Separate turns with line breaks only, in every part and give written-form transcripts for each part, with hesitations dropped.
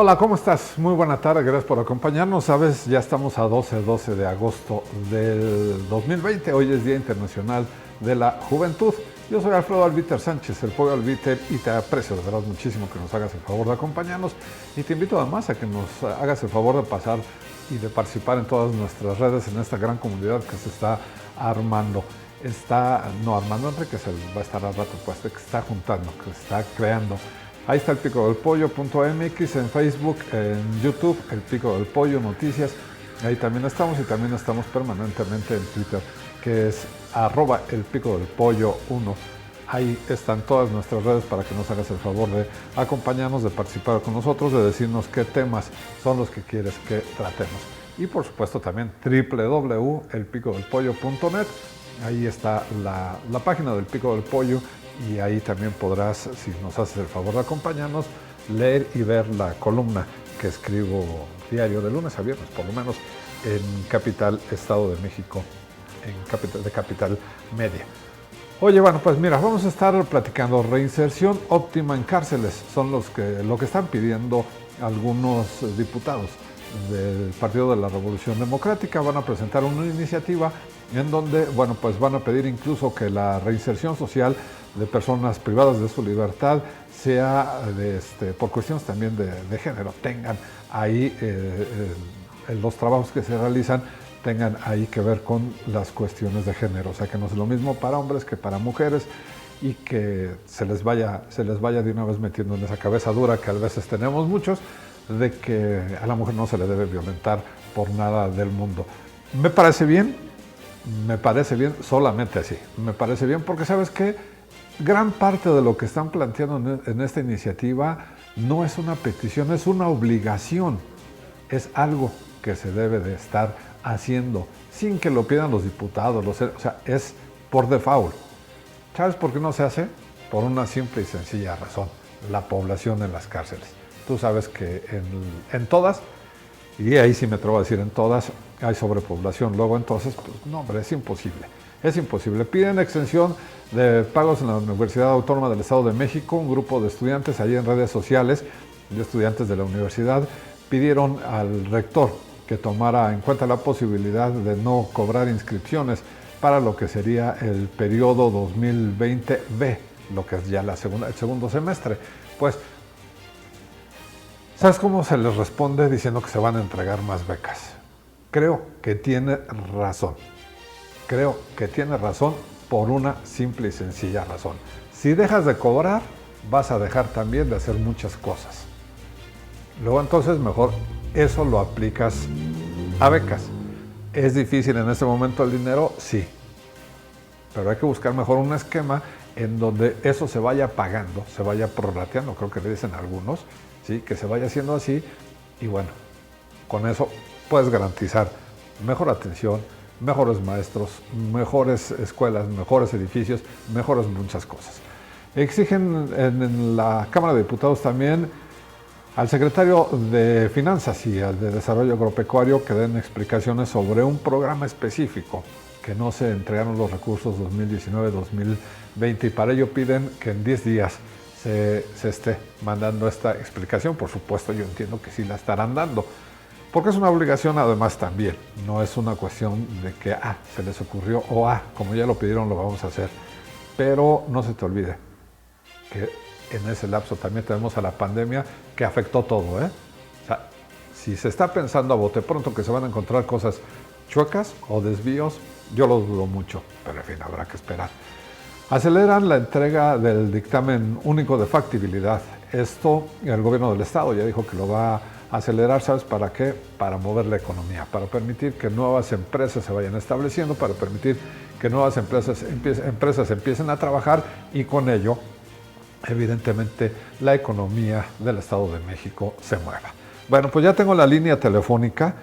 Hola, ¿cómo estás? Muy buena tarde, gracias por acompañarnos. Sabes, ya estamos a 12 de agosto del 2020. Hoy es Día Internacional de la Juventud. Yo soy Alfredo Albiter Sánchez, el Pollo Albiter, y te aprecio de verdad muchísimo que nos hagas el favor de acompañarnos. Y te invito además a que nos hagas el favor de pasar y de participar en todas nuestras redes en esta gran comunidad que se está armando. Armando Enrique se va a estar al rato, pues, que está juntando, que está creando. Ahí está el Pico del Pollo.mx en Facebook, en YouTube, el Pico del Pollo Noticias. Ahí también estamos y también estamos permanentemente en Twitter, que es @elpicodelpollo1. Ahí están todas nuestras redes para que nos hagas el favor de acompañarnos, de participar con nosotros, de decirnos qué temas son los que quieres que tratemos. Y por supuesto también www.elpicodelpollo.net. Ahí está la página del Pico del Pollo. Y ahí también podrás, si nos haces el favor de acompañarnos, leer y ver la columna que escribo diario de lunes a viernes, por lo menos en Capital, Estado de México, de Capital Media. Oye, bueno, pues mira, vamos a estar platicando reinserción óptima en cárceles. Son lo que están pidiendo algunos diputados del Partido de la Revolución Democrática. Van a presentar una iniciativa en donde, bueno, pues van a pedir incluso que la reinserción social de personas privadas de su libertad sea por cuestiones también de género, tengan ahí los trabajos que se realizan tengan ahí que ver con las cuestiones de género, o sea que no es lo mismo para hombres que para mujeres y que se les vaya de una vez metiendo en esa cabeza dura que a veces tenemos muchos de que a la mujer no se le debe violentar por nada del mundo. Me parece bien solamente así, me parece bien porque ¿sabes qué? Gran parte de lo que están planteando en esta iniciativa no es una petición, es una obligación. Es algo que se debe de estar haciendo sin que lo pidan los diputados, o sea, es por default. ¿Sabes por qué no se hace? Por una simple y sencilla razón, la población en las cárceles. Tú sabes que en todas, y ahí sí me atrevo a decir en todas, hay sobrepoblación. Luego entonces, pues no, hombre, es imposible. Es imposible. Piden extensión de pagos en la Universidad Autónoma del Estado de México. Un grupo de estudiantes allí en redes sociales, de estudiantes de la universidad, pidieron al rector que tomara en cuenta la posibilidad de no cobrar inscripciones para lo que sería el periodo 2020B, lo que es ya el segundo semestre. Pues, ¿sabes cómo se les responde? Diciendo que se van a entregar más becas. Creo que tiene razón. Por una simple y sencilla razón. Si dejas de cobrar, vas a dejar también de hacer muchas cosas. Luego entonces mejor eso lo aplicas a becas. ¿Es difícil en este momento el dinero? Sí. Pero hay que buscar mejor un esquema en donde eso se vaya pagando, se vaya prorrateando, creo que le dicen algunos, ¿sí? Que se vaya haciendo así y bueno, con eso puedes garantizar mejor atención, mejores maestros, mejores escuelas, mejores edificios, mejores muchas cosas. Exigen en la Cámara de Diputados también al secretario de Finanzas y al de Desarrollo Agropecuario que den explicaciones sobre un programa específico que no se entregaron los recursos 2019-2020 y para ello piden que en 10 días se esté mandando esta explicación. Por supuesto, yo entiendo que sí la estarán dando. Porque es una obligación además también, no es una cuestión de que se les ocurrió o como ya lo pidieron lo vamos a hacer. Pero no se te olvide que en ese lapso también tenemos a la pandemia que afectó todo, O sea, si se está pensando a bote pronto que se van a encontrar cosas chuecas o desvíos, yo lo dudo mucho, pero en fin, habrá que esperar. Aceleran la entrega del dictamen único de factibilidad. Esto el gobierno del estado ya dijo que lo va a acelerar, ¿sabes para qué? Para mover la economía, para permitir que nuevas empresas se vayan estableciendo, para permitir que nuevas empresas empiecen a trabajar y con ello, evidentemente, la economía del Estado de México se mueva. Bueno, pues ya tengo la línea telefónica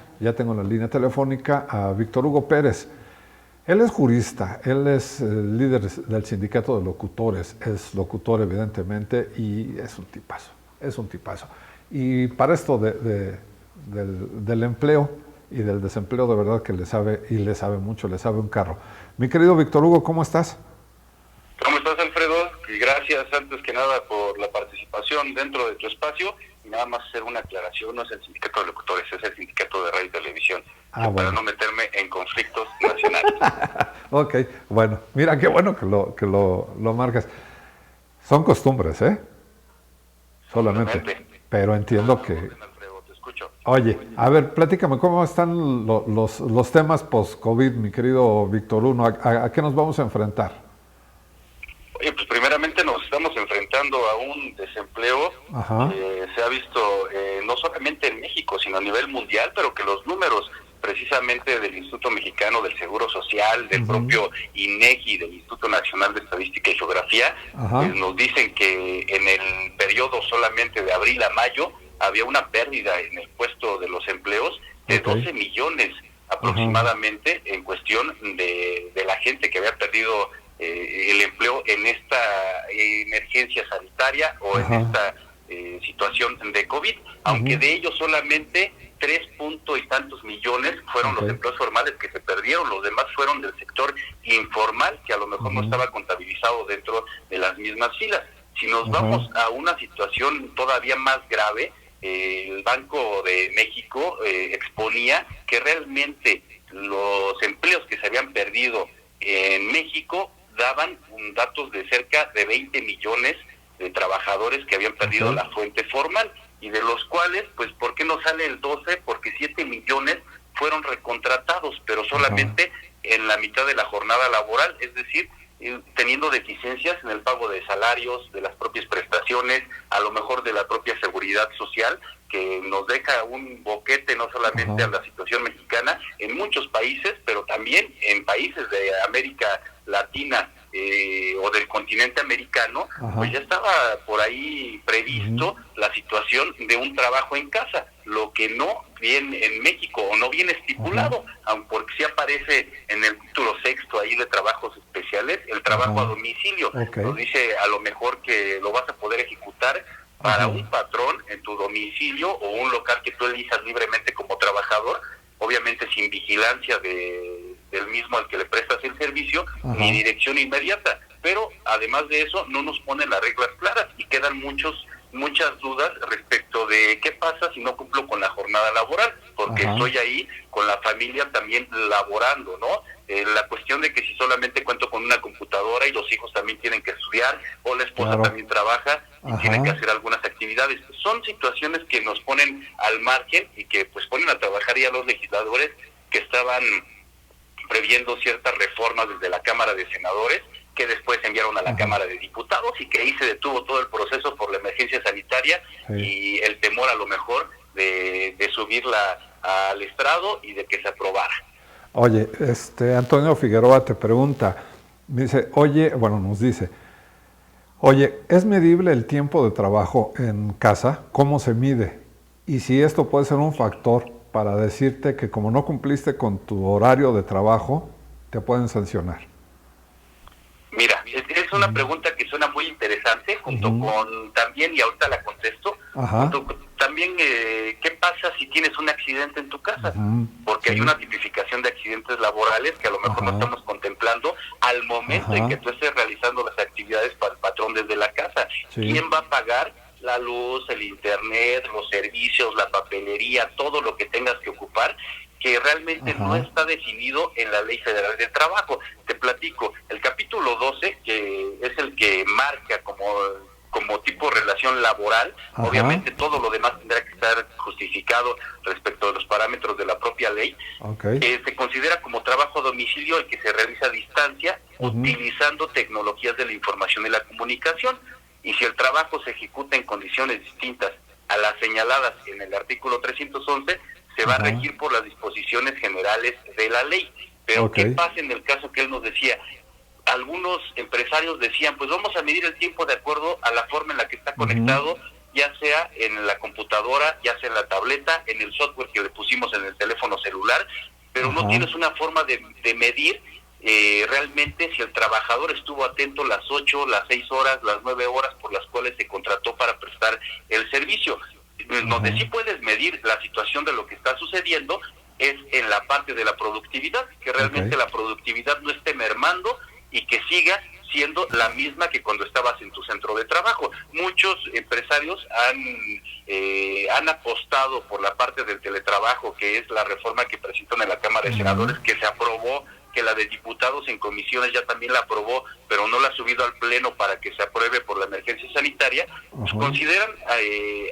a Víctor Hugo Pérez. Él es jurista, él es el líder del sindicato de locutores, es locutor evidentemente y es un tipazo. Y para esto del empleo y del desempleo de verdad que le sabe mucho, le sabe un carro. Mi querido Víctor Hugo, ¿cómo estás?
¿Cómo estás, Alfredo? Y gracias antes que nada por la participación dentro de tu espacio y nada más hacer una aclaración, no es el sindicato de locutores, es el sindicato de radio y televisión,
bueno.
Para no meterme en conflictos nacionales.
Ok, bueno, mira qué bueno que lo marcas. Son costumbres, solamente, pero entiendo que...
Alfredo, te escucho.
Oye, a ver, platícame, ¿cómo están los temas post-COVID, mi querido Víctor Uno? ¿A qué nos vamos a enfrentar?
Oye, pues primeramente nos estamos enfrentando a un desempleo que se ha visto no solamente en México, sino a nivel mundial, pero que los números precisamente del Instituto Mexicano del Seguro Social, del propio INEGI, del Instituto Nacional de Estadística y Geografía, nos dicen que en el periodo solamente de abril a mayo había una pérdida en el puesto de los empleos de 12 millones aproximadamente en cuestión de la gente que había perdido el empleo en esta emergencia sanitaria o en esta situación de COVID, aunque de ellos solamente 3 punto y tantos millones fueron los empleos formales que se perdieron, los demás fueron del sector informal, que a lo mejor no estaba contabilizado dentro de las mismas filas. Si nos vamos a una situación todavía más grave, el Banco de México exponía que realmente los empleos que se habían perdido en México daban datos de cerca de 20 millones de trabajadores que habían perdido la fuente formal, y de los cuales, pues, ¿por qué no sale el 12? Porque 7 millones fueron recontratados, pero solamente en la mitad de la jornada laboral, es decir, teniendo deficiencias en el pago de salarios, de las propias prestaciones, a lo mejor de la propia seguridad social, que nos deja un boquete no solamente a la situación mexicana, en muchos países, pero también en países de América Latina o del continente americano, pues ya estaba por ahí previsto la situación de un trabajo en casa, lo que no viene en México o no viene estipulado, aunque porque sí aparece en el título sexto ahí de trabajos especiales, el trabajo a domicilio, nos dice a lo mejor que lo vas a poder ejecutar para un patrón en tu domicilio o un local que tú elijas libremente como trabajador, obviamente sin vigilancia del mismo al que le prestas el servicio, ni dirección inmediata, pero además de eso no nos ponen las reglas claras y quedan muchas dudas respecto de qué pasa si no cumplo con la jornada laboral, porque estoy ahí con la familia también laborando, ¿no? La cuestión de que si solamente cuento con una computadora y los hijos también tienen que estudiar, o la esposa también trabaja y tiene que hacer algunas actividades. Son situaciones que nos ponen al margen y que pues ponen a trabajar ya los legisladores que estaban previendo ciertas reformas desde la Cámara de Senadores, que después enviaron a la Cámara de Diputados y que ahí se detuvo todo el proceso por la emergencia sanitaria y el temor a lo mejor de subirla al estrado y de que se aprobara.
Oye, Antonio Figueroa te pregunta, dice, nos dice, ¿es medible el tiempo de trabajo en casa? ¿Cómo se mide? Y si esto puede ser un factor para decirte que como no cumpliste con tu horario de trabajo, te pueden sancionar.
Mira, es una pregunta que suena muy interesante, junto con también, y ahorita la contesto, también qué pasa si tienes un accidente en tu casa, porque hay una tipificación de accidentes laborales que a lo mejor no estamos contemplando al momento en que tú estés realizando las actividades para el patrón desde la casa. ¿Quién va a pagar la luz, el internet, los servicios, la papelería, todo lo que tengas que ocupar, que realmente no está definido en la Ley Federal del Trabajo? Te platico, el capítulo 12, que es el que marca como tipo de relación laboral, obviamente todo lo demás tendrá que estar justificado respecto de los parámetros de la propia ley, se considera como trabajo a domicilio el que se realiza a distancia, utilizando tecnologías de la información y la comunicación, y si el trabajo se ejecuta en condiciones distintas a las señaladas en el artículo 311, se va a regir por las disposiciones generales de la ley. Pero ¿qué pasa en el caso que él nos decía? Algunos empresarios decían, pues vamos a medir el tiempo de acuerdo a la forma en la que está conectado, ya sea en la computadora, ya sea en la tableta, en el software que le pusimos en el teléfono celular, pero no tienes una forma de medir realmente si el trabajador estuvo atento las 8, las 6 horas, las 9 horas por las cuales se contrató para prestar el servicio. Donde sí puedes medir la situación de lo que está sucediendo es en la parte de la productividad, que realmente la productividad no esté mermando y que siga siendo la misma que cuando estabas en tu centro de trabajo. Muchos empresarios han apostado por la parte del teletrabajo, que es la reforma que presentan en la Cámara de Senadores, que se aprobó, que la de diputados en comisiones ya también la aprobó, pero no la ha subido al Pleno para que se apruebe por la emergencia sanitaria. Pues consideran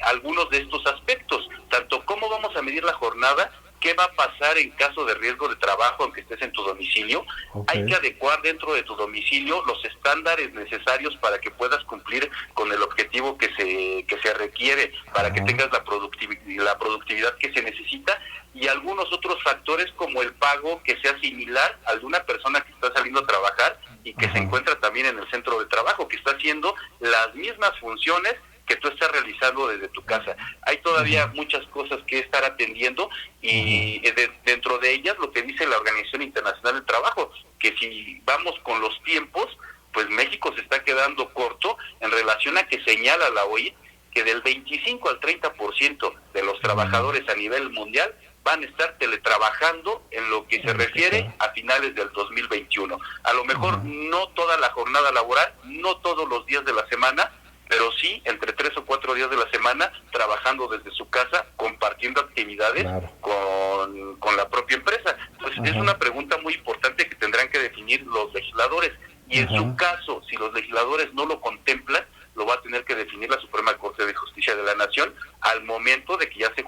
algunos de estos aspectos, tanto cómo vamos a medir la jornada, qué va a pasar en caso de riesgo de trabajo aunque estés en tu domicilio. Hay que adecuar dentro de tu domicilio los estándares necesarios para que puedas cumplir con el objetivo que se requiere, para que tengas la productividad que se necesita, y algunos otros factores como el pago que sea similar al de una persona que está saliendo a trabajar y que se encuentra también en el centro de trabajo, que está haciendo las mismas funciones que tú estás realizando desde tu casa. Hay todavía muchas cosas que estar atendiendo y dentro de ellas lo que dice la Organización Internacional del Trabajo, que si vamos con los tiempos, pues México se está quedando corto en relación a que señala la OIT que del 25 al 30% de los trabajadores a nivel mundial van a estar teletrabajando en lo que se refiere a finales del 2021. A lo mejor no toda la jornada laboral, no todos los días de la semana, pero sí entre 3 o 4 días de la semana trabajando desde su casa, compartiendo actividades con la propia empresa. Pues es una pregunta muy importante que tendrán que definir los legisladores, y en su caso, si los legisladores no lo contemplan, lo va a tener que definir la Suprema Corte de Justicia de la Nación al momento de que ya se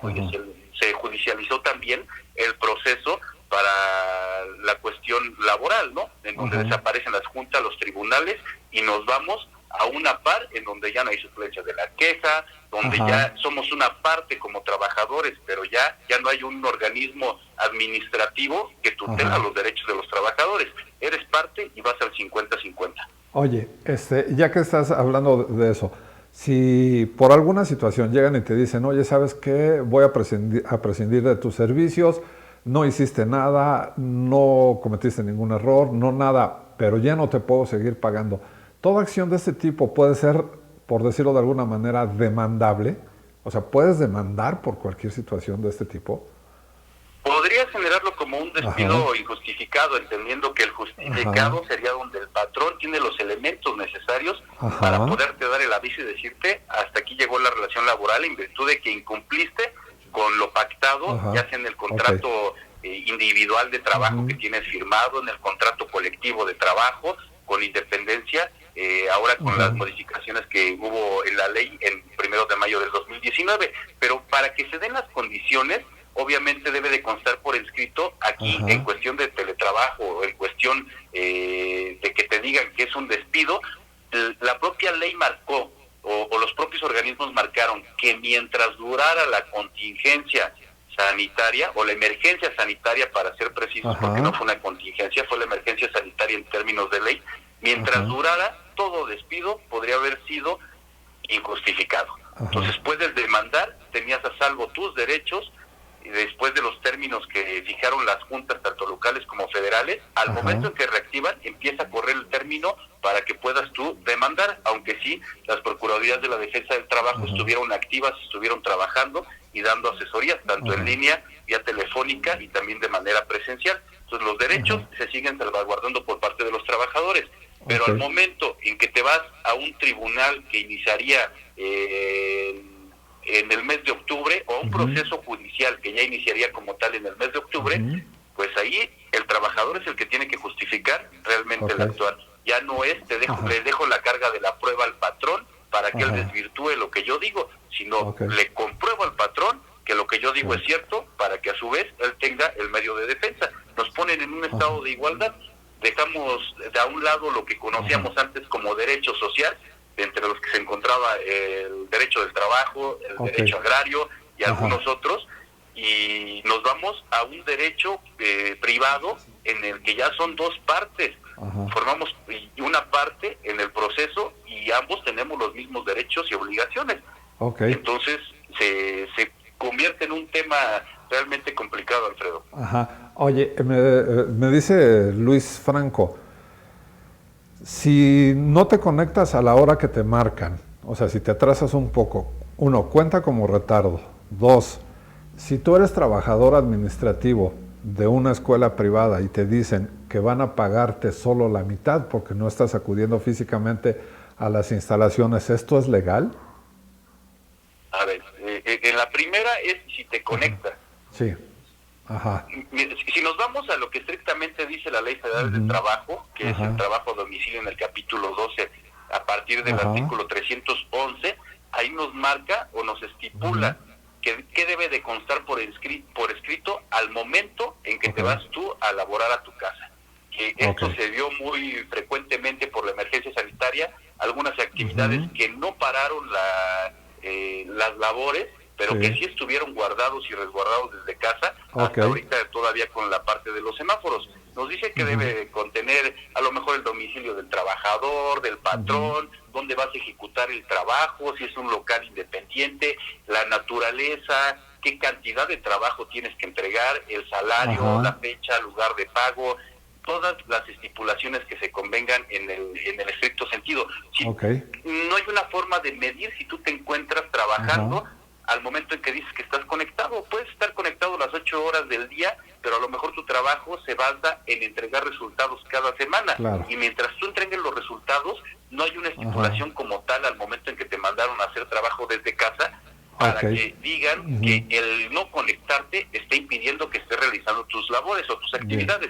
judicializó también el proceso para la cuestión laboral, ¿no? En donde desaparecen las juntas, los tribunales, y nos vamos a una par en donde ya no hay suplencia de la queja, donde ya somos una parte como trabajadores, pero ya no hay un organismo administrativo que tutela los derechos de los trabajadores. Eres parte y vas al 50-50.
Oye, ya que estás hablando de eso, si por alguna situación llegan y te dicen, oye, ¿sabes qué? Voy a prescindir de tus servicios, no hiciste nada, no cometiste ningún error, no nada, pero ya no te puedo seguir pagando. ¿Toda acción de este tipo puede ser, por decirlo de alguna manera, demandable? O sea, ¿puedes demandar por cualquier situación de este tipo?
Podrías generarlo como un despido injustificado, entendiendo que el justificado sería donde el patrón tiene los elementos necesarios para poderte dar el aviso y decirte hasta aquí llegó la relación laboral en virtud de que incumpliste con lo pactado, ya sea en el contrato individual de trabajo que tienes firmado, en el contrato colectivo de trabajo, con independencia, ahora con las modificaciones que hubo en la ley en 1 de mayo del 2019, pero para que se den las condiciones, obviamente debe de constar por escrito aquí en cuestión de teletrabajo, en cuestión de que te digan que es un despido. La propia ley marcó, o los propios organismos marcaron, que mientras durara la contingencia sanitaria, o la emergencia sanitaria para ser precisos, porque no fue una contingencia, fue la emergencia sanitaria en términos de ley, mientras durara, todo despido podría haber sido injustificado. Entonces puedes demandar, tenías a salvo tus derechos, y después de los términos que fijaron las juntas, tanto locales como federales, al momento en que reactivan, empieza a correr el término para que puedas tú demandar, aunque sí, las Procuradurías de la Defensa del Trabajo estuvieron activas, estuvieron trabajando y dando asesorías, tanto en línea, vía telefónica y también de manera presencial. Entonces los derechos se siguen salvaguardando por parte de los trabajadores, pero al momento en que te vas a un tribunal que iniciaría en el mes de octubre, o un proceso judicial que ya iniciaría como tal en el mes de octubre, pues ahí el trabajador es el que tiene que justificar realmente el actuar. Ya no es, le dejo la carga de la prueba al patrón para que él desvirtúe lo que yo digo, sino le compruebo al patrón que lo que yo digo es cierto, para que a su vez él tenga el medio de defensa. Nos ponen en un estado de igualdad, dejamos de a un lado lo que conocíamos antes como derecho social, entre los que se encontraba el derecho del trabajo, el derecho agrario y algunos otros, y nos vamos a un derecho privado en el que ya son dos partes, formamos una parte en el proceso y ambos tenemos los mismos derechos y obligaciones. Entonces se convierte en un tema realmente complicado, Alfredo.
Oye, me dice Luis Franco, si no te conectas a la hora que te marcan, o sea, si te atrasas un poco, 1, cuenta como retardo. 2, si tú eres trabajador administrativo de una escuela privada y te dicen, que van a pagarte solo la mitad porque no estás acudiendo físicamente a las instalaciones. ¿Esto es legal?
A ver, en la primera es si te conectas.
Sí. Ajá.
Si nos vamos a lo que estrictamente dice la Ley Federal del Trabajo, que es el trabajo a domicilio en el capítulo 12, a partir del artículo 311, ahí nos marca o nos estipula que debe de constar por escrito al momento en que te vas tú a laborar a tu casa. Que esto se dio muy frecuentemente por la emergencia sanitaria, algunas actividades que no pararon las labores, pero que sí estuvieron guardados y resguardados desde casa, hasta ahorita todavía con la parte de los semáforos. Nos dice que debe contener a lo mejor el domicilio del trabajador, del patrón, dónde vas a ejecutar el trabajo, si es un local independiente, la naturaleza, qué cantidad de trabajo tienes que entregar, el salario, la fecha, lugar de pago, todas las estipulaciones que se convengan en el estricto sentido. Si no hay una forma de medir si tú te encuentras trabajando al momento en que dices que estás conectado. Puedes estar conectado las 8 horas del día, pero a lo mejor tu trabajo se basa en entregar resultados cada semana. Y mientras tú entregues los resultados, no hay una estipulación como tal al momento en que te mandaron a hacer trabajo desde casa para que digan que el no conectarte está impidiendo que estés realizando tus labores o tus actividades.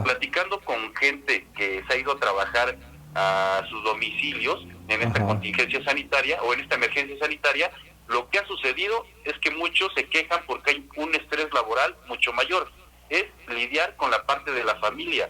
Platicando con gente que se ha ido a trabajar a sus domicilios en esta contingencia sanitaria o en esta emergencia sanitaria, lo que ha sucedido es que muchos se quejan porque hay un estrés laboral mucho mayor. Es lidiar con la parte de la familia,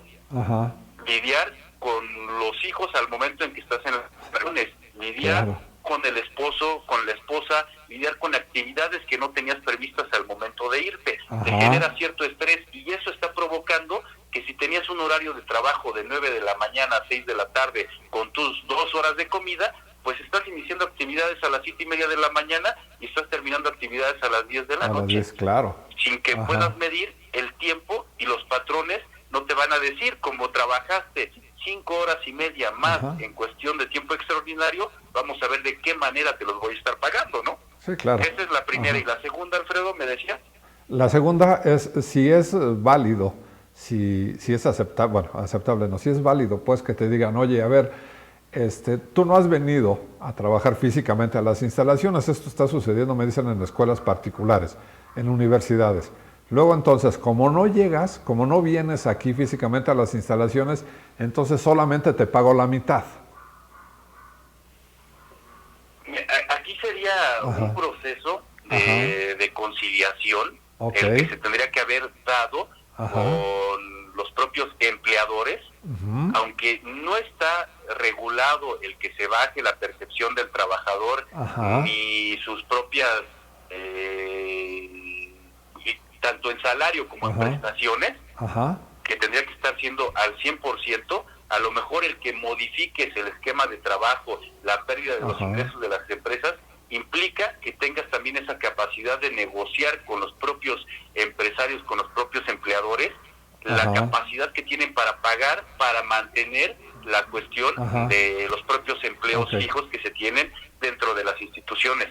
lidiar con los hijos al momento en que estás en las reuniones, lidiar con el esposo, con la esposa, lidiar con actividades que no tenías previstas al momento de irte. Te genera cierto estrés y eso está provocando que si tenías un horario de trabajo de 9 de la mañana a 6 de la tarde con tus 2 horas de comida, pues estás iniciando actividades a las 7:30 de la mañana y estás terminando actividades a las 10 de la noche.
Las 10, claro.
Sin que puedas medir el tiempo, y los patrones no te van a decir, como trabajaste 5 horas y media más en cuestión de tiempo extraordinario, vamos a ver de qué manera te los voy a estar pagando, ¿no?
Sí, claro.
Esa es la primera. Y la segunda, Alfredo, me decía.
La segunda es si es válido, si es aceptable, bueno, aceptable no, si es válido, pues que te digan, oye, a ver, tú no has venido a trabajar físicamente a las instalaciones, esto está sucediendo, me dicen, en escuelas particulares, en universidades. Luego entonces, como no llegas, como no vienes aquí físicamente a las instalaciones, entonces solamente te pago la mitad.
Aquí sería un proceso de conciliación, el que se tendría que haber dado con los propios empleadores, aunque no está regulado el que se baje la percepción del trabajador ni sus propias tanto en salario como en prestaciones, que tendría que estar siendo al 100%, a lo mejor el que modifiques el esquema de trabajo, la pérdida de los ingresos de las empresas, implica que tengas también esa capacidad de negociar con los propios empresarios, con los propios empleadores, la capacidad que tienen para pagar, para mantener la cuestión de los propios empleos fijos que se tienen dentro de las instituciones.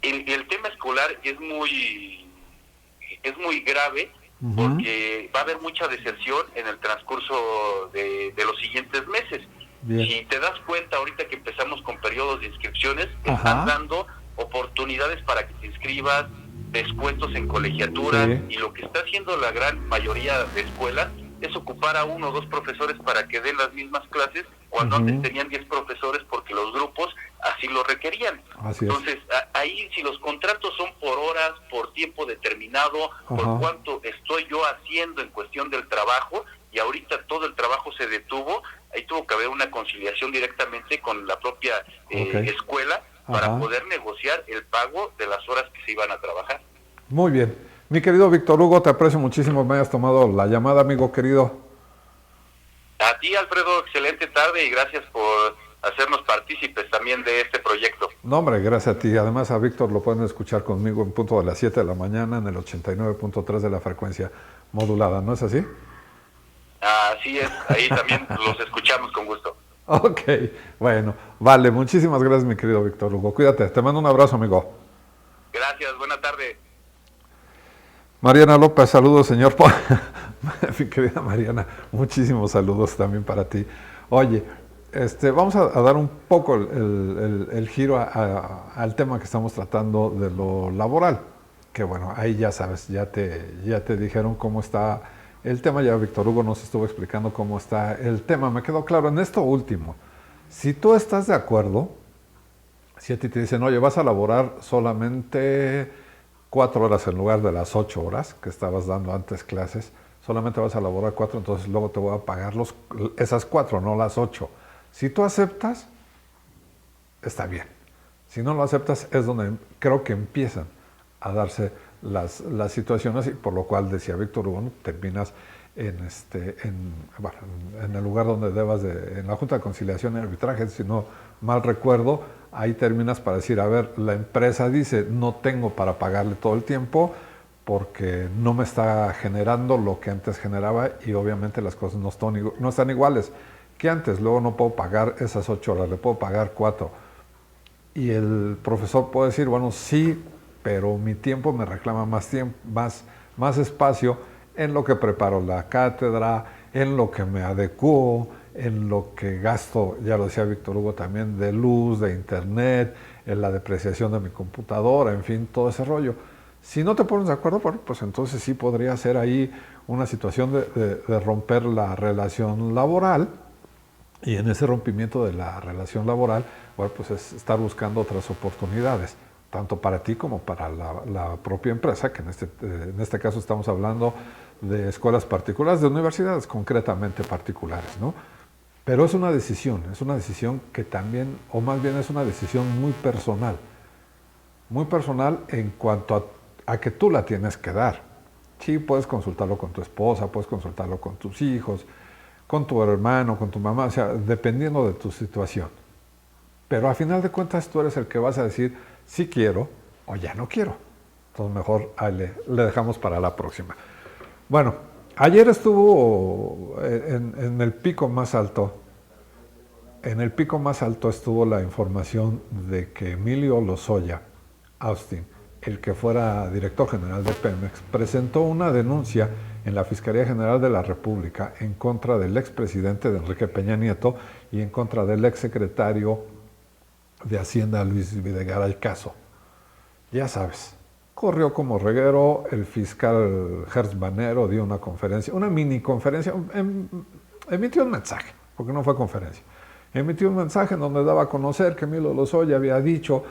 El tema escolar es muy grave, porque va a haber mucha deserción en el transcurso de los siguientes meses. Si te das cuenta, ahorita que empezamos con periodos de inscripciones, están dando oportunidades para que te inscribas, descuentos en colegiaturas, y lo que está haciendo la gran mayoría de escuelas es ocupar a 1 o 2 profesores para que den las mismas clases, cuando antes tenían 10 profesores porque los grupos así lo requerían. Entonces, ahí si los contratos son por horas, por tiempo determinado, por cuánto estoy yo haciendo en cuestión del trabajo, y ahorita todo el trabajo se detuvo, ahí tuvo que haber una conciliación directamente con la propia escuela para poder negociar el pago de las horas que se iban a trabajar.
Muy bien. Mi querido Víctor Hugo, te aprecio muchísimo que me hayas tomado la llamada, amigo querido.
A ti, Alfredo, excelente tarde y gracias por hacernos partícipes también de este proyecto.
No, hombre, gracias a ti. Además, a Víctor lo pueden escuchar conmigo en punto de las 7 de la mañana en el 89.3 de la frecuencia modulada, ¿no es así?
Así es, ahí también los escuchamos con gusto.
Ok, bueno, vale, muchísimas gracias, mi querido Víctor Hugo. Cuídate, te mando un abrazo, amigo.
Gracias, buena tarde.
Mariana López, saludos, señor. Mi querida Mariana, muchísimos saludos también para ti. Oye, vamos a dar un poco el giro al tema que estamos tratando de lo laboral. Que bueno, ahí ya sabes, ya te dijeron cómo está el tema. Ya Víctor Hugo nos estuvo explicando cómo está el tema. Me quedó claro en esto último. Si tú estás de acuerdo, si a ti te dicen, oye, vas a laborar solamente 4 horas en lugar de las 8 horas que estabas dando antes clases, solamente vas a laborar 4, entonces luego te voy a pagar esas 4, no las 8. Si tú aceptas, está bien. Si no lo aceptas, es donde creo que empiezan a darse las situaciones, y por lo cual decía Víctor Hugo, terminas en el lugar donde debas en la Junta de Conciliación y Arbitraje, si no mal recuerdo, ahí terminas para decir, a ver, la empresa dice, no tengo para pagarle todo el tiempo porque no me está generando lo que antes generaba, y obviamente las cosas no están iguales que antes. Luego no puedo pagar esas 8 horas, le puedo pagar 4. Y el profesor puede decir, bueno, sí, pero mi tiempo me reclama más tiempo, más espacio en lo que preparo la cátedra, en lo que me adecuo, en lo que gasto, ya lo decía Víctor Hugo también, de luz, de internet, en la depreciación de mi computadora, en fin, todo ese rollo. Si no te pones de acuerdo, bueno, pues entonces sí podría ser ahí una situación de romper la relación laboral, y en ese rompimiento de la relación laboral, bueno, pues es estar buscando otras oportunidades, tanto para ti como para la propia empresa, que en este caso estamos hablando de escuelas particulares, de universidades concretamente particulares, ¿no? Pero es una decisión que también, o más bien es una decisión muy personal en cuanto a que tú la tienes que dar. Sí, puedes consultarlo con tu esposa, puedes consultarlo con tus hijos, con tu hermano, con tu mamá, o sea, dependiendo de tu situación. Pero a final de cuentas tú eres el que vas a decir sí quiero o ya no quiero. Entonces mejor le dejamos para la próxima. Bueno, ayer estuvo en el pico más alto. En el pico más alto estuvo la información de que Emilio Lozoya Austin, el que fuera director general de Pemex, presentó una denuncia en la Fiscalía General de la República en contra del expresidente de Enrique Peña Nieto y en contra del exsecretario de Hacienda Luis Videgaray Caso. Ya sabes, corrió como reguero. El fiscal Gertz Manero dio una conferencia, una mini conferencia, emitió un mensaje, porque no fue conferencia. Emitió un mensaje en donde daba a conocer que Emilio Lozoya había dicho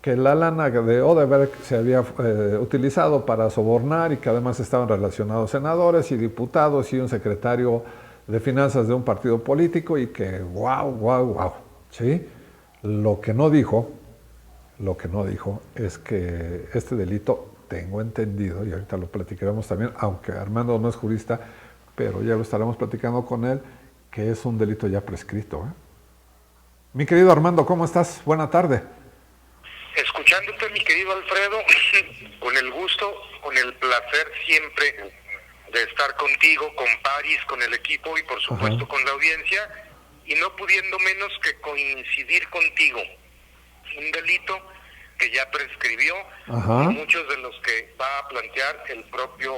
que la lana de Odebrecht se había utilizado para sobornar, y que además estaban relacionados senadores y diputados y un secretario de finanzas de un partido político, y que wow, ¿sí? Lo que no dijo es que este delito, tengo entendido, y ahorita lo platicaremos también, aunque Armando no es jurista, pero ya lo estaremos platicando con él, que es un delito ya prescrito, ¿eh? Mi querido Armando, ¿cómo estás? Buena tarde.
Escuchándote, mi querido Alfredo, con el gusto, con el placer siempre de estar contigo, con Paris, con el equipo y por supuesto con la audiencia, y no pudiendo menos que coincidir contigo. Un delito que ya prescribió, y muchos de los que va a plantear el propio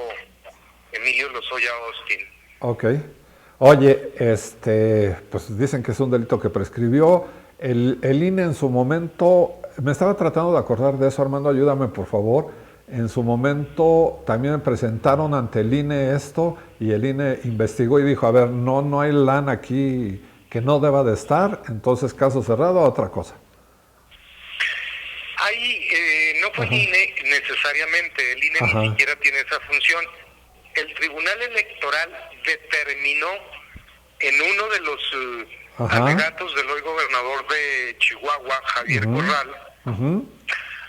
Emilio Lozoya Austin.
Ok. Oye, pues dicen que es un delito que prescribió. El INE en su momento, me estaba tratando de acordar de eso, Armando, ayúdame por favor. En su momento también presentaron ante el INE esto, y el INE investigó y dijo, a ver, no hay lana aquí que no deba de estar, entonces caso cerrado, otra cosa.
Ahí no fue el INE necesariamente, el INE ni siquiera tiene esa función. El Tribunal Electoral determinó en uno de los alegatos del hoy gobernador de Chihuahua, Javier Corral,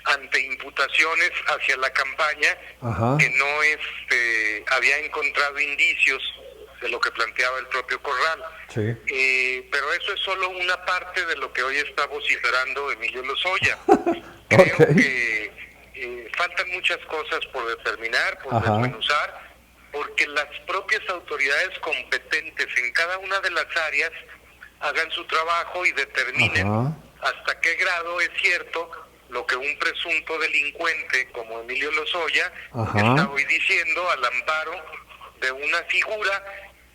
ante imputaciones hacia la campaña, que no había encontrado indicios de lo que planteaba el propio Corral. Sí. Pero eso es solo una parte de lo que hoy está vociferando Emilio Lozoya. Creo que faltan muchas cosas por determinar, por desmenuzar, porque las propias autoridades competentes en cada una de las áreas hagan su trabajo y determinen hasta qué grado es cierto lo que un presunto delincuente como Emilio Lozoya está hoy diciendo al amparo de una figura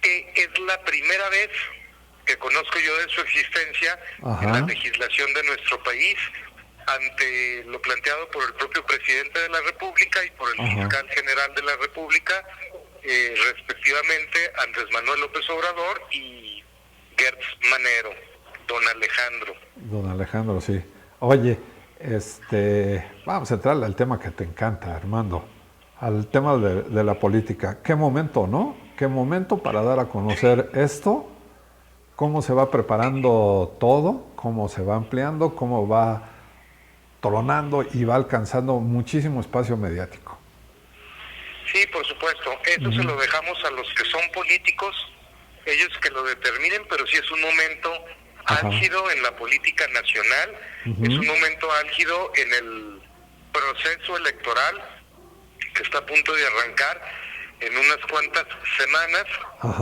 que es la primera vez que conozco yo de su existencia en la legislación de nuestro país, ante lo planteado por el propio presidente de la República y por el fiscal general de la República, respectivamente Andrés Manuel López Obrador y Gertz Manero, don Alejandro.
Don Alejandro, sí. Oye, vamos a entrar al tema que te encanta, Armando, al tema de la política. ¿Qué momento, no? ¿Qué momento para dar a conocer esto? ¿Cómo se va preparando todo? ¿Cómo se va ampliando? ¿Cómo va tronando y va alcanzando muchísimo espacio mediático?
Sí, por supuesto. Eso se lo dejamos a los que son políticos, ellos que lo determinen, pero sí es un momento álgido en la política nacional, es un momento álgido en el proceso electoral que está a punto de arrancar en unas cuantas semanas,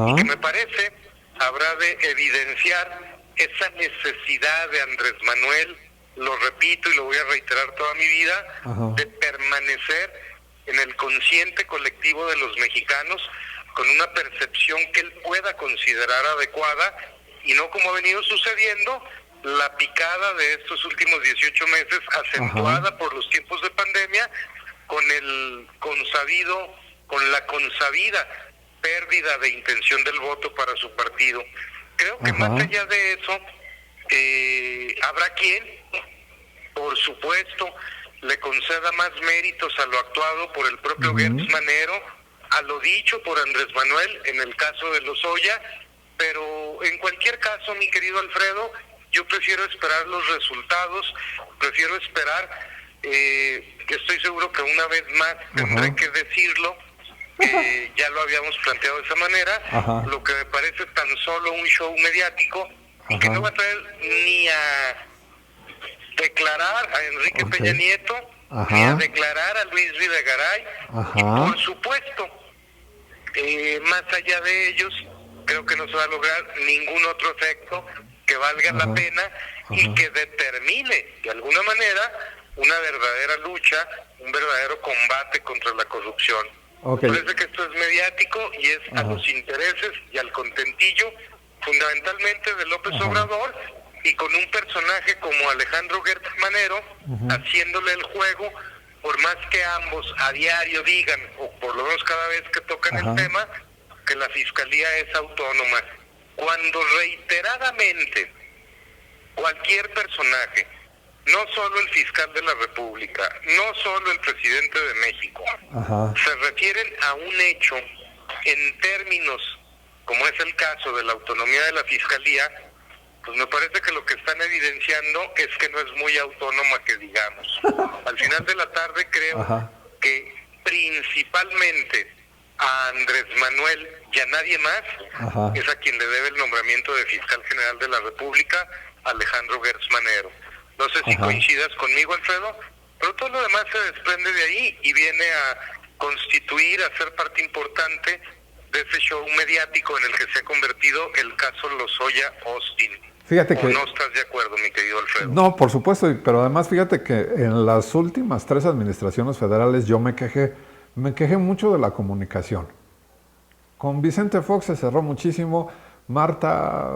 y que me parece habrá de evidenciar esa necesidad de Andrés Manuel, lo repito y lo voy a reiterar toda mi vida, de permanecer en el consciente colectivo de los mexicanos con una percepción que él pueda considerar adecuada, y no como ha venido sucediendo, la picada de estos últimos 18 meses acentuada por los tiempos de pandemia, con la consabida pérdida de intención del voto para su partido. Creo que más allá de eso, habrá quien, por supuesto, le conceda más méritos a lo actuado por el propio Gertz Manero, a lo dicho por Andrés Manuel en el caso de Lozoya, pero en cualquier caso, mi querido Alfredo, yo prefiero esperar los resultados, prefiero esperar, que estoy seguro que una vez más tendré que decirlo, ya lo habíamos planteado de esa manera, lo que me parece tan solo un show mediático, y que no va a traer ni a declarar a Enrique Peña Nieto, ni a declarar a Luis Videgaray, y por supuesto, más allá de ellos, creo que no se va a lograr ningún otro efecto que valga la pena y que determine de alguna manera una verdadera lucha, un verdadero combate contra la corrupción. Me parece que esto es mediático y es a los intereses y al contentillo fundamentalmente de López Obrador, y con un personaje como Alejandro Gertz Manero haciéndole el juego, por más que ambos a diario digan, o por lo menos cada vez que tocan el tema, que la Fiscalía es autónoma, cuando reiteradamente cualquier personaje, no solo el fiscal de la República, no solo el presidente de México, se refieren a un hecho en términos, como es el caso de la autonomía de la Fiscalía, pues me parece que lo que están evidenciando es que no es muy autónoma, que digamos. Al final de la tarde creo que principalmente a Andrés Manuel y a nadie más es a quien le debe el nombramiento de fiscal general de la República, Alejandro Gertz Manero. No sé si coincidas conmigo, Alfredo, pero todo lo demás se desprende de ahí y viene a constituir, a ser parte importante de ese show mediático en el que se ha convertido el caso Lozoya Austin.
Fíjate que
no estás de acuerdo, mi querido Alfredo.
No, por supuesto, pero además fíjate que en las últimas 3 administraciones federales yo me quejé mucho de la comunicación. Con Vicente Fox se cerró muchísimo. Marta,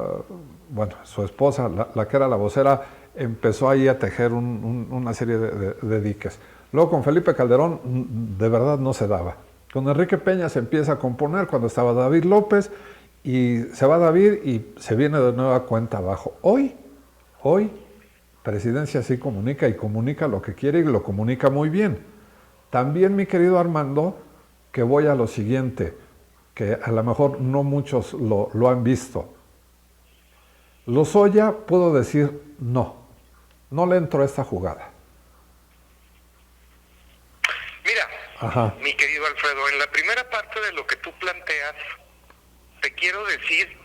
bueno, su esposa, la que era la vocera, empezó ahí a tejer una serie de diques. Luego con Felipe Calderón de verdad no se daba. Con Enrique Peña se empieza a componer cuando estaba David López, y se va David y se viene de nueva cuenta abajo. Hoy, Presidencia sí comunica, y comunica lo que quiere y lo comunica muy bien. También, mi querido Armando, que voy a lo siguiente, que a lo mejor no muchos lo han visto. Lozoya pudo decir no le entró a esta jugada.
Mira, mi querido Alfredo, en la primera parte de lo que tú planteas, te quiero decir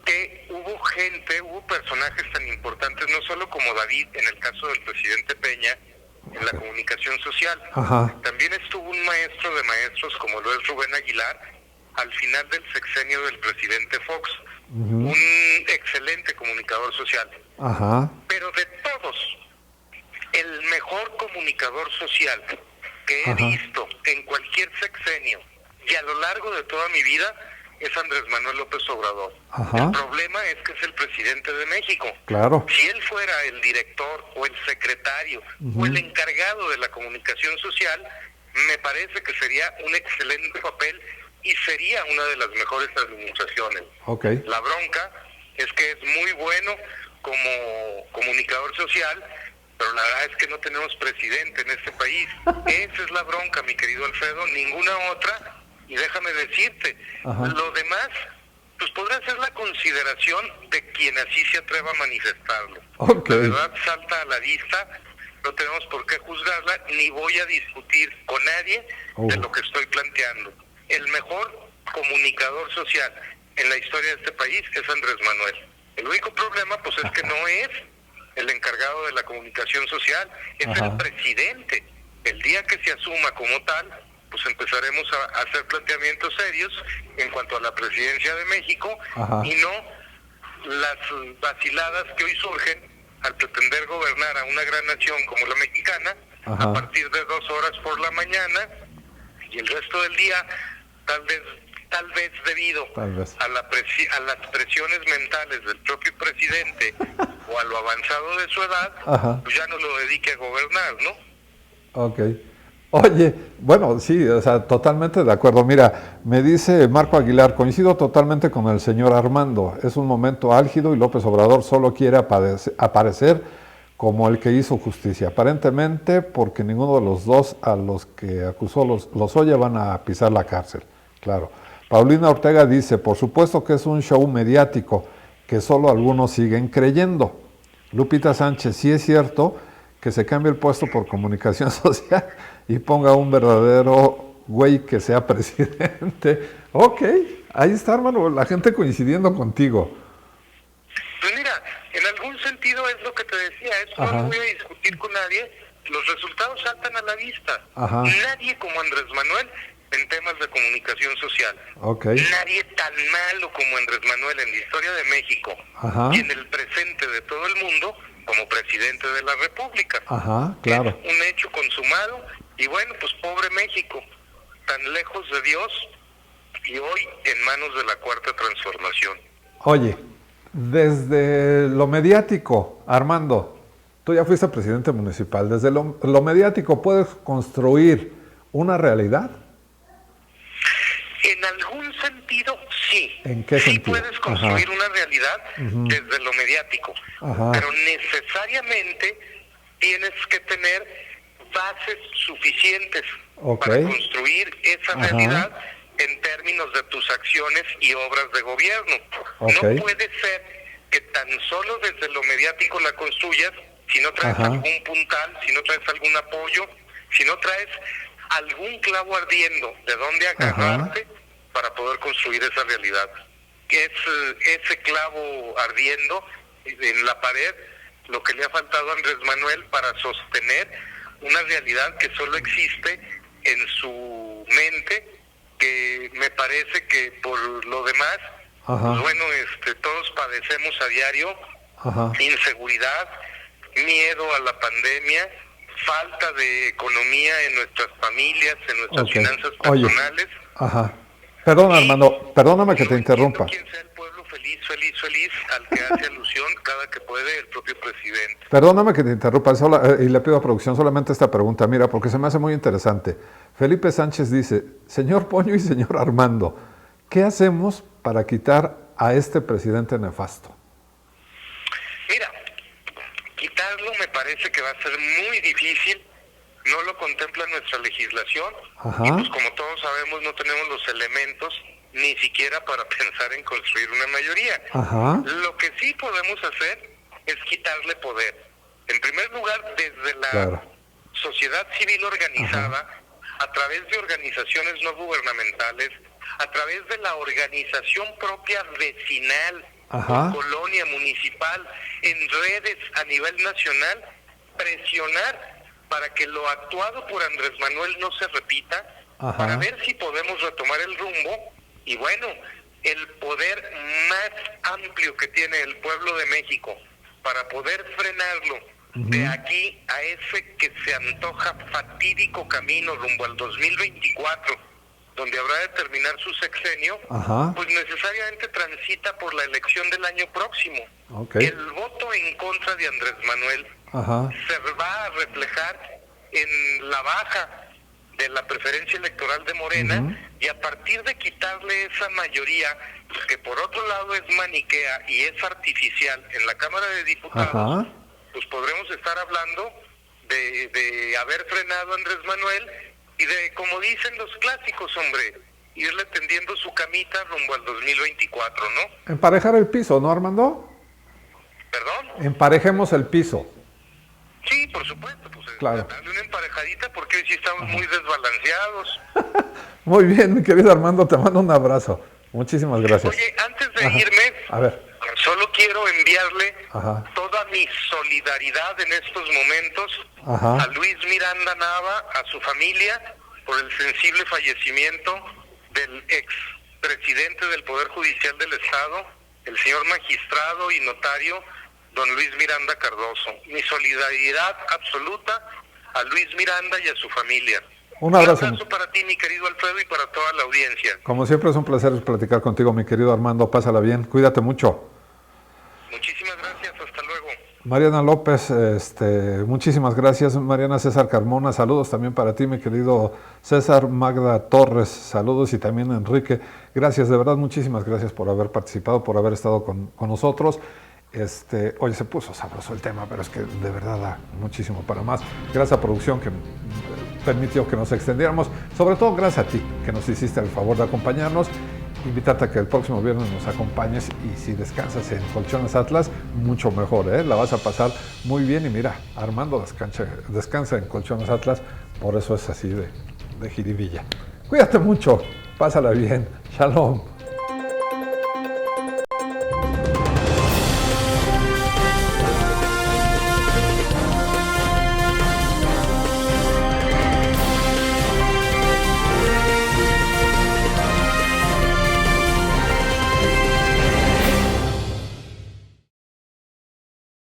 que hubo personajes tan importantes, no solo como David, en el caso del presidente Peña, en la comunicación social. También estuvo un maestro de maestros como lo es Rubén Aguilar, al final del sexenio del presidente Fox, un excelente comunicador social. Pero de todos, el mejor comunicador social que he visto en cualquier sexenio y a lo largo de toda mi vida es Andrés Manuel López Obrador. El problema es que es el presidente de México.
Claro.
Si él fuera el director o el secretario o el encargado de la comunicación social, me parece que sería un excelente papel y sería una de las mejores administraciones. La bronca es que es muy bueno como comunicador social, pero la verdad es que no tenemos presidente en este país. Esa es la bronca, mi querido Alfredo, ninguna otra. Y déjame decirte, lo demás, pues podrá ser la consideración de quien así se atreva a manifestarlo. La verdad salta a la vista, no tenemos por qué juzgarla, ni voy a discutir con nadie de lo que estoy planteando. El mejor comunicador social en la historia de este país es Andrés Manuel. El único problema, pues, es que no es el encargado de la comunicación social, es el presidente. El día que se asuma como tal, pues empezaremos a hacer planteamientos serios en cuanto a la presidencia de México y no las vaciladas que hoy surgen al pretender gobernar a una gran nación como la mexicana a partir de 2 horas por la mañana y el resto del día, tal vez debido a las presiones mentales del propio presidente o a lo avanzado de su edad, pues ya no lo dedique a gobernar, ¿no?
Oye, bueno, sí, o sea, totalmente de acuerdo. Mira, me dice Marco Aguilar, coincido totalmente con el señor Armando. Es un momento álgido y López Obrador solo quiere aparecer como el que hizo justicia. Aparentemente, porque ninguno de los dos a los que acusó los oye van a pisar la cárcel. Claro. Paulina Ortega dice, por supuesto que es un show mediático que solo algunos siguen creyendo. Lupita Sánchez, sí es cierto que se cambie el puesto por comunicación social y ponga un verdadero güey que sea presidente. Ahí está, hermano, la gente coincidiendo contigo.
Pues mira, en algún sentido es lo que te decía, eso no voy a discutir con nadie, los resultados saltan a la vista. Nadie como Andrés Manuel en temas de comunicación social. Nadie tan malo como Andrés Manuel en la historia de México y en el presente de todo el mundo como presidente de la República.
Claro.
Es un hecho consumado y bueno, pues pobre México, tan lejos de Dios y hoy en manos de la Cuarta Transformación.
Oye, desde lo mediático, Armando, tú ya fuiste presidente municipal, desde lo mediático, ¿puedes construir una realidad?
En algún sentido, sí.
¿En qué sentido?
Sí puedes construir una realidad desde lo mediático, pero necesariamente tienes que tener bases suficientes para construir esa realidad en términos de tus acciones y obras de gobierno. No puede ser que tan solo desde lo mediático la construyas si no traes algún puntal, si no traes algún apoyo, si no traes algún clavo ardiendo de dónde agarrarte para poder construir esa realidad. Es ese clavo ardiendo en la pared lo que le ha faltado a Andrés Manuel para sostener una realidad que solo existe en su mente, que me parece que por lo demás, pues bueno, todos padecemos a diario inseguridad, miedo a la pandemia, falta de economía en nuestras familias, en nuestras finanzas personales.
Perdón, Armando, perdóname que te interrumpa.
¿Quién sea el pueblo feliz al que hace alusión cada que puede el propio presidente?
Perdóname que te interrumpa y le pido a producción solamente esta pregunta, mira, porque se me hace muy interesante. Felipe Sánchez dice, señor Poño y señor Armando, ¿qué hacemos para quitar a este presidente nefasto?
Mira, quitarlo me parece que va a ser muy difícil, no lo contempla nuestra legislación, y pues como todos sabemos no tenemos los elementos ni siquiera para pensar en construir una mayoría. Lo que sí podemos hacer es quitarle poder. En primer lugar, desde la sociedad civil organizada, a través de organizaciones no gubernamentales, a través de la organización propia vecinal, colonia municipal, en redes a nivel nacional, presionar para que lo actuado por Andrés Manuel no se repita, para ver si podemos retomar el rumbo. Y bueno, el poder más amplio que tiene el pueblo de México para poder frenarlo de aquí a ese que se antoja fatídico camino rumbo al 2024, donde habrá de terminar su sexenio, pues necesariamente transita por la elección del año próximo. El voto en contra de Andrés Manuel se va a reflejar en la baja de la preferencia electoral de Morena, y a partir de quitarle esa mayoría, que por otro lado es maniquea y es artificial en la Cámara de Diputados, pues podremos estar hablando de haber frenado a Andrés Manuel y de, como dicen los clásicos, hombre, irle tendiendo su camita rumbo al 2024, ¿no?
Emparejar el piso, ¿no, Armando?
¿Perdón?
Emparejemos el piso.
Sí, por supuesto, pues
claro.
Darle una emparejadita porque hoy sí estamos muy desbalanceados.
Muy bien, mi querido Armando, te mando un abrazo. Muchísimas gracias.
Oye, antes de irme,
a ver,
solo quiero enviarle toda mi solidaridad en estos momentos a Luis Miranda Nava, a su familia, por el sensible fallecimiento del ex presidente del Poder Judicial del Estado, el señor magistrado y notario don Luis Miranda Cardoso. Mi solidaridad absoluta a Luis Miranda y a su familia. Un abrazo para ti, mi querido Alfredo, y para toda la audiencia.
Como siempre es un placer platicar contigo, mi querido Armando. Pásala bien, cuídate mucho.
Muchísimas gracias, hasta luego.
Mariana López, muchísimas gracias. Mariana César Carmona, saludos también para ti, mi querido César. Magda Torres, saludos, y también Enrique. Gracias, de verdad, muchísimas gracias por haber participado, por haber estado con nosotros. Oye, se puso sabroso el tema, pero es que de verdad da muchísimo para más. Gracias a producción que permitió que nos extendiéramos. Sobre todo gracias a ti, que nos hiciste el favor de acompañarnos. Invitarte a que el próximo viernes nos acompañes, y si descansas en Colchones Atlas, mucho mejor, la vas a pasar muy bien. Y mira, Armando descansa en Colchones Atlas, por eso es así de jiribilla. Cuídate mucho, pásala bien. Shalom.